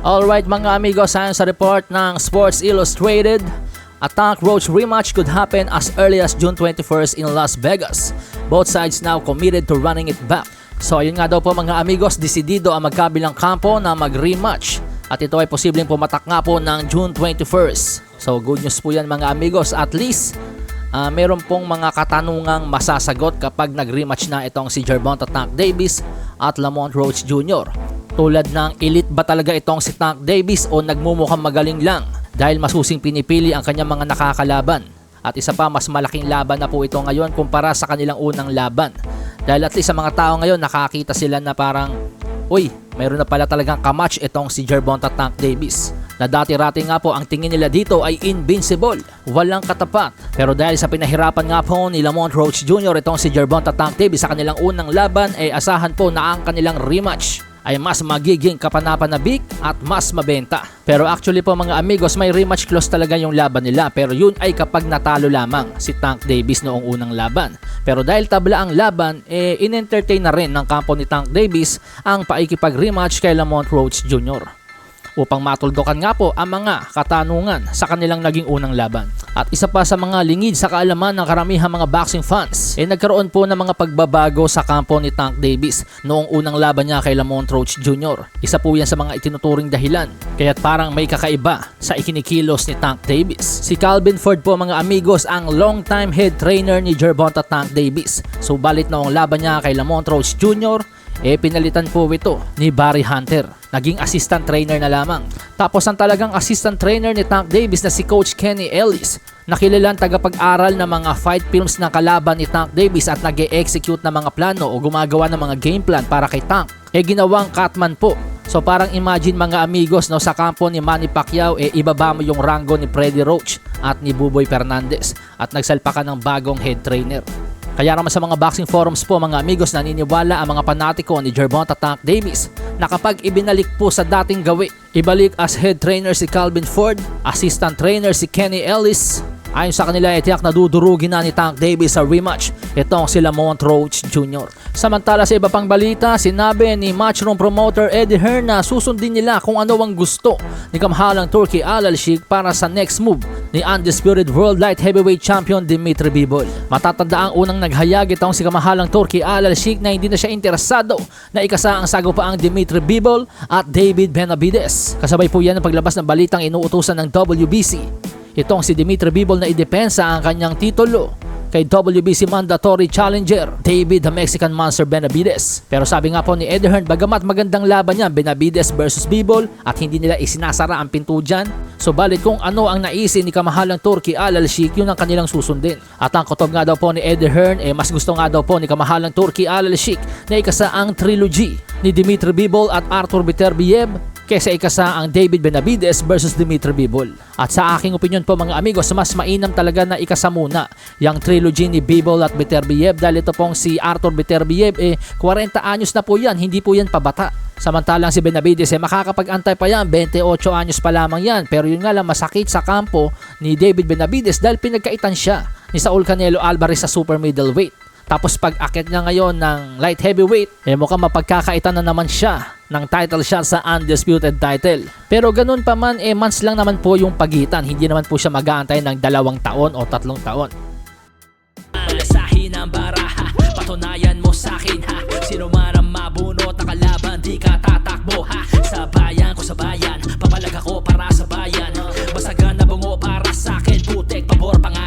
Alright mga amigos, ayon sa report ng Sports Illustrated, a Tank Roach rematch could happen as early as June 21st in Las Vegas. Both sides now committed to running it back. So ayun nga daw po mga amigos, desidido ang magkabilang kampo na mag-rematch. At ito ay posibleng pumatak nga po ng June 21st. So good news po yan mga amigos, at least meron pong mga katanungang masasagot kapag nag-rematch na itong si Gervonta Tank Davis at Lamont Roach Jr. Tulad ng elite ba talaga itong si Tank Davis o nagmumukhang magaling lang dahil masusing pinipili ang kanyang mga nakakalaban. At isa pa, mas malaking laban na po ito ngayon kumpara sa kanilang unang laban. Dahil at least sa mga tao ngayon nakakita sila na parang, uy, mayroon na pala talagang kamatch itong si Gervonta Tank Davis. Na dati-rati nga po ang tingin nila dito ay invincible, walang katapat. Pero dahil sa pinahirapan nga po ni Lamont Roach Jr. itong si Gervonta Tank Davis sa kanilang unang laban, ay asahan po na ang kanilang rematch ay mas magiging kapanapanabik at mas mabenta. Pero actually po mga amigos, may rematch clause talaga yung laban nila, pero yun ay kapag natalo lamang si Tank Davis noong unang laban. Pero dahil tabla ang laban, in-entertain na rin ng kampo ni Tank Davis ang paikipag-rematch kay Lamont Roach Jr. upang matuldukan nga po ang mga katanungan sa kanilang naging unang laban. At isa pa sa mga lingid sa kaalaman ng karamihang mga boxing fans, nagkaroon po ng mga pagbabago sa kampo ni Tank Davis noong unang laban niya kay Lamont Roach Jr. Isa po yan sa mga itinuturing dahilan kaya't parang may kakaiba sa ikinikilos ni Tank Davis. Si Calvin Ford po mga amigos ang long-time head trainer ni Gervonta Tank Davis. Subalit noong laban niya kay Lamont Roach Jr., pinalitan po ito ni Barry Hunter. Naging assistant trainer na lamang. Tapos ang talagang assistant trainer ni Tank Davis na si Coach Kenny Ellis, nakilalang tagapag-aral ng mga fight films ng kalaban ni Tank Davis at nag-e-execute ng mga plano o gumagawa ng mga game plan para kay Tank. Ginawang Catman po. So parang imagine mga amigos, no, sa kampo ni Manny Pacquiao, ibaba mo yung rango ni Freddie Roach at ni Buboy Fernandez at nagsalpa ka ng bagong head trainer. Kaya naman sa mga boxing forums po mga amigos, naniniwala ang mga panatiko ni Gervonta Tank Davis na kapag ibinalik po sa dating gawi, ibalik as head trainer si Calvin Ford, assistant trainer si Kenny Ellis, ayon sa kanila tiyak na dudurugin na ni Tank Davis sa rematch itong si Lamont Roach Jr. Samantala sa iba pang balita, sinabi ni Matchroom promoter Eddie Hearn na susundin nila kung ano ang gusto ni kamahalang Turki Al Sheikh para sa next move ni undisputed world light heavyweight champion Dimitri Bivol. Matatanda ang unang naghayag itong si kamahalang Turki Al Sheikh na hindi na siya interesado na ikasa ang sagupaang Dimitri Bivol at David Benavidez. Kasabay po yan ang paglabas ng balitang inuutusan ng WBC itong si Dimitri Bivol na idepensa ang kanyang titulo kay WBC mandatory challenger David the Mexican Monster Benavidez. Pero sabi nga po ni Eddie Hearn, bagamat magandang laban niya Benavidez versus Bivol at hindi nila isinasara ang pinto dyan, subalit kung ano ang naisin ni kamahalang Turki Al Sheikh, yun ang kanilang susundin. At ang kutob nga daw po ni Eddie Hearn, mas gusto nga daw po ni kamahalang Turki Al Sheikh na ikasa ang trilogy ni Dimitri Bivol at Artur Beterbiev kaysa ikasa ang David Benavidez versus Dimitri Bivol. At sa aking opinion po mga amigos, mas mainam talaga na ikasa muna yung trilogy ni Bivol at Beterbiev dahil ito pong si Artur Beterbiev 40 anyos na po yan, hindi po yan pabata. Samantalang si Benavidez makakapag-antay pa yan, 28 anyos pa lamang yan. Pero yun nga lang, masakit sa kampo ni David Benavidez dahil pinagkaitan siya ni Saul Canelo Alvarez sa super middleweight. Tapos pag akit niya ngayon ng light heavyweight, mukhang mapagkakaitan na naman siya ng title shot sa undisputed title. Pero ganun pa man, months lang naman po yung pagitan. Hindi naman po siya mag-aantay ng 2 taon o 3 taon. Malasahin ang baraha, patunayan mo sa akin ha. Sino man ang mabunot na kalaban, di ka tatakbo ha. Sa bayan ko sa bayan, papalag ako para sa bayan. Basagan na bungo para sa akin, putek, pabor, pangalan.